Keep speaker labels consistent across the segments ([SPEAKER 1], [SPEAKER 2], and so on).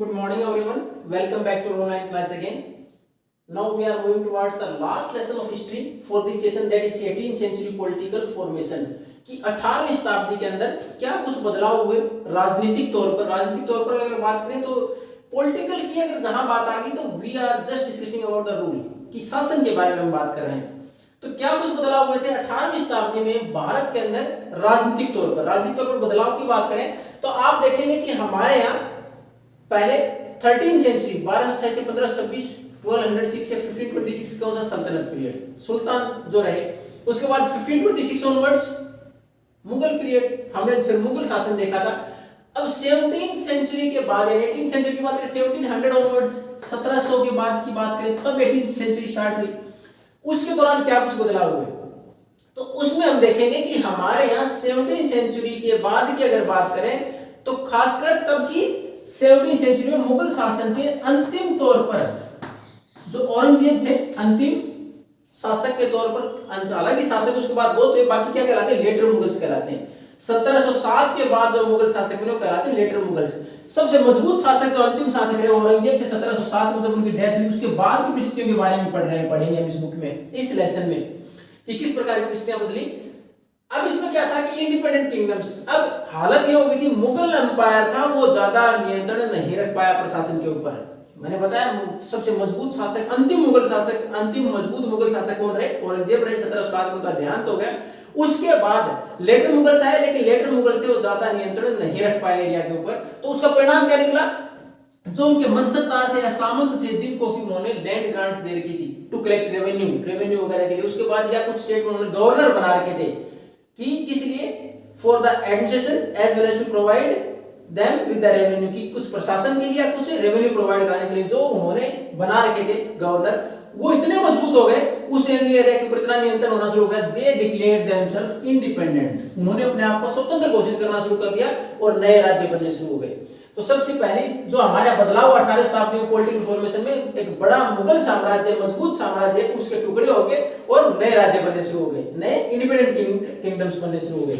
[SPEAKER 1] Good morning everyone. Welcome back to online class again. Now we are moving towards the last lesson of history for this session, that is 18th century political formation. कि 18वीं शताब्दी के अंदर क्या कुछ बदलाव हुए राजनीतिक तौर पर अगर बात करें तो पॉलिटिकल की अगर जहां बात आ गई तो we are just discussing about the rule कि शासन के बारे में हम बात कर रहे हैं। तो क्या कुछ बदलाव हुए थे 18वीं शताब्दी में भारत के अंदर राजनीतिक तौर पर बदलाव की बात करें तो आप देखेंगे कि हमारे यहाँ पहले 13th सेंचुरी 1226 से 1526 1206 से 1526 कौन सा सल्तनत पीरियड सुल्तान जो रहे, उसके बाद 1526 ऑनवर्ड्स मुगल पीरियड, हमने फिर मुगल शासन देखा था। अब 17th सेंचुरी के बाद 18th सेंचुरी की बात करें 1700 ऑनवर्ड्स 1700 के बाद की बात करें तब 18th सेंचुरी स्टार्ट हुई। उसके दौरान क्या कुछ बदलाव हुए तो उसमें हम देखेंगे कि हमारे यहाँ 17th सेंचुरी के बाद की अगर बात करें तो खासकर कब की 17th सेंचुरी में मुगल शासन के अंतिम तौर पर जो औरंगजेब थे अंतिम शासक के तौर पर, हालांकि शासक उसके बाद बहुत हुए, बाकी क्या कहलाते हैं लेटर मुगल्स कहलाते हैं। 1707 के बाद जो मुगल शासक बने वो कहलाते हैं लेटर मुगल्स। सबसे मजबूत शासक जो अंतिम शासक रहे औरंगजेब थे 1707 में जब उनकी डेथ हुई उसके बाद की परिस्थितियों के बारे में पढ़ेंगे हम इस बुक में, इस लेसन में कि किस प्रकार की परिस्थितियां बदली। अब इसमें क्या था कि इंडिपेंडेंट किंगडम्स, अब हालत ये हो गई थी मुगल एम्पायर था वो ज्यादा नियंत्रण नहीं रख पाया प्रशासन के ऊपर। मैंने बताया सबसे मजबूत शासक अंतिम मजबूत मुगल शासक कौन रहे, औरंगजेब रहे। 1707 में उनका देहांत हो गया। उसके बाद लेटर मुगल्स आए, लेकिन लेटर मुगल थे वो ज्यादा नियंत्रण नहीं रख पाए एरिया के ऊपर। तो उसका परिणाम क्या निकला, जो उनके मनसबदार थे या सामंत थे जिनको कि उन्होंने लैंड ग्रांट्स दे रखी थी टू कलेक्ट रेवेन्यू वगैरह के लिए, उसके बाद या कुछ स्टेट में उन्होंने गवर्नर बना रखे थे कि किस लिए, for the administration as well as to provide them with the revenue, की कुछ प्रशासन के लिए या कुछ रेवेन्यू प्रोवाइड कराने के लिए जो उन्होंने बना रखे थे गवर्नर, वो इतने मजबूत हो गए उस एरिया के ऊपर इतना नियंत्रण होना शुरू हो गया, दे डिक्लेयर्ड देमसेल्फ इंडिपेंडेंट, उन्होंने अपने आप को स्वतंत्र घोषित करना शुरू कर दिया और नए राज्य बनने शुरू हो गए। तो सबसे पहले जो हमारा बदलाव 18वीं शताब्दी में पॉलिटिकल फॉर्मेशन में एक बड़ा मुगल साम्राज्य, मजबूत साम्राज्य, उसके टुकड़े हो गए और नए राज्य बनने शुरू हो गए, नए इंडिपेंडेंट किंगडम्स बनने शुरू हो गए।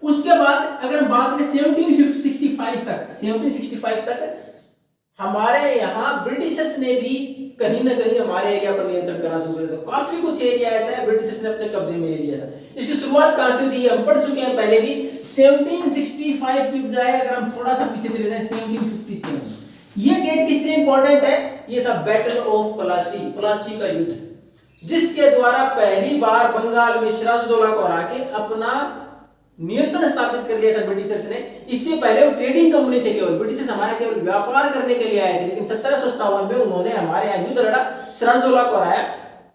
[SPEAKER 1] उसके बाद अगर बात करें 1765 तक हमारे यहाँ ब्रिटिशर्स ने भी कहीं ना कहीं हमारे एरिया पर नियंत्रण करना शुरू कर दिया। काफी कुछ एरिया ऐसा है ब्रिटिशर्स ने अपने कब्जे में ले लिया था। इसकी शुरुआत कहां से हुई हम पढ़ चुके हैं पहले भी। 1765 की बजाय अगर हम थोड़ा सा पीछे चले जाएं 1757, ये डेट किस लिए इंपॉर्टेंट है, ये था बैटल ऑफ प्लासी का युद्ध, जिसके द्वारा पहली बार बंगाल में सिराजुद्दौला को हरा के अपना नियंत्रण स्थापित कर लिया था ब्रिटिशर्स ने। इससे पहले वो ट्रेडिंग कंपनी थे, केवल ब्रिटिशर्स हमारे केवल व्यापार करने के लिए आए थे, लेकिन 1757 में उन्होंने हमारे यहाँ युद्ध लड़ा, सिराजुद्दौला को हराया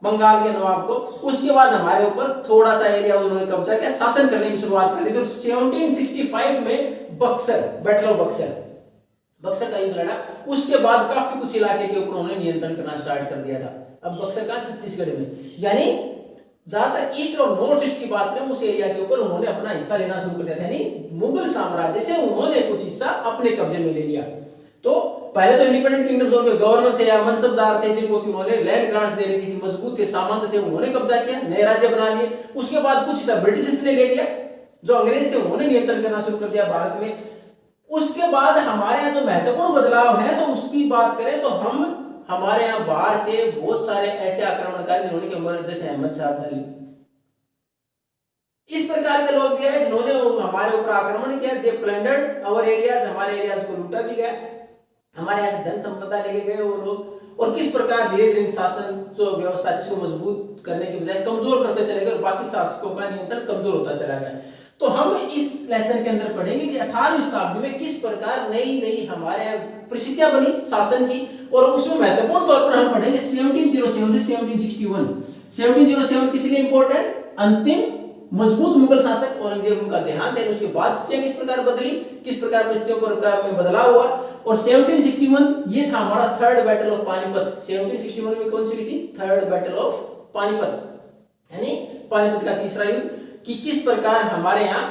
[SPEAKER 1] बंगाल के नवाब को। उसके बाद हमारे ऊपर थोड़ा सा एरिया उन्होंने कब्जा किया, शासन करने की शुरुआत कर दी। तो 1765 में बक्सर, बैटल ऑफ बक्सर का युद्ध लड़ा। उसके बाद काफी कुछ इलाके के ऊपर उन्होंने नियंत्रण करना स्टार्ट कर दिया था। अब बक्सर का छत्तीसगढ़ में, यानी ज्यादातर ईस्ट और नॉर्थ ईस्ट की बात करें उस एरिया के ऊपर उन्होंने अपना हिस्सा लेना शुरू कर दिया था, यानी मुगल साम्राज्य से उन्होंने कुछ हिस्सा अपने कब्जे में ले लिया। तो पहले तो इंडिपेंडेंट किंगडम जोन में गवर्नर थे या मनसबदार थे जिनको कि उन्होंने लैंड ग्रांट्स दे रखी थी, मजबूत थे, सामंत थे, उन्होंने कब्जा किया, नए राज्य बना लिए। उसके बाद कुछ हिस्सा ब्रिटिशर्स ने ले लिया, जो अंग्रेज थे उन्होंने नियंत्रण करना शुरू कर दिया भारत में। उसके बाद हमारे यहाँ जो महत्वपूर्ण बदलाव है तो उसकी बात करें तो हमारे यहाँ बाहर से बहुत सारे ऐसे आक्रमणकारी जिन्होंने कि उमर जैसे अहमद साहब अली, इस प्रकार के लोग भी आए जिन्होंने हमारे ऊपर आक्रमण किया। दे प्लंडर्ड आवर एरियाज, हमारे एरियाज को लूटा भी गया, हमारे यहाँ से धन संपदा लेके गए वो लोग। और किस प्रकार धीरे धीरे शासन जो व्यवस्था जिसको मजबूत करने के बजाय कमजोर करते चले गए और बाकी शासकों का नियंत्रण कमजोर होता चला गया। तो हम इस लेसन के अंदर पढ़ेंगे कि 18वीं शताब्दी में किस प्रकार नई हमारे परिस्थितियां बनी शासन की, और उसमें महत्वपूर्ण तौर पर हम पढ़ेंगे 1707 से 1761। 1707 किस लिए इंपॉर्टेंट, अंतिम मजबूत मुगल शासक औरंगजेब उनका देहांत है, उसके बाद स्थितियां किस प्रकार बदली, किस प्रकार परिस्थितियों पर में बदलाव हुआ। और 1761 ये था हमारा थर्ड बैटल ऑफ पानीपत। 1761 में कौन सी हुई थी, थर्ड बैटल ऑफ पानीपत, यानी पानीपत का तीसरा युद्ध, कि किस प्रकार हमारे यहाँ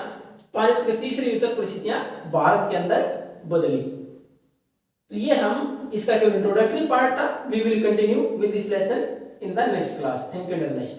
[SPEAKER 1] पानीपत के तीसरे युद्ध तक परिस्थितियां भारत के अंदर बदली। तो ये हम इसका केवल इंट्रोडक्टरी पार्ट था। We will continue with this lesson in the next class. Thank you and next.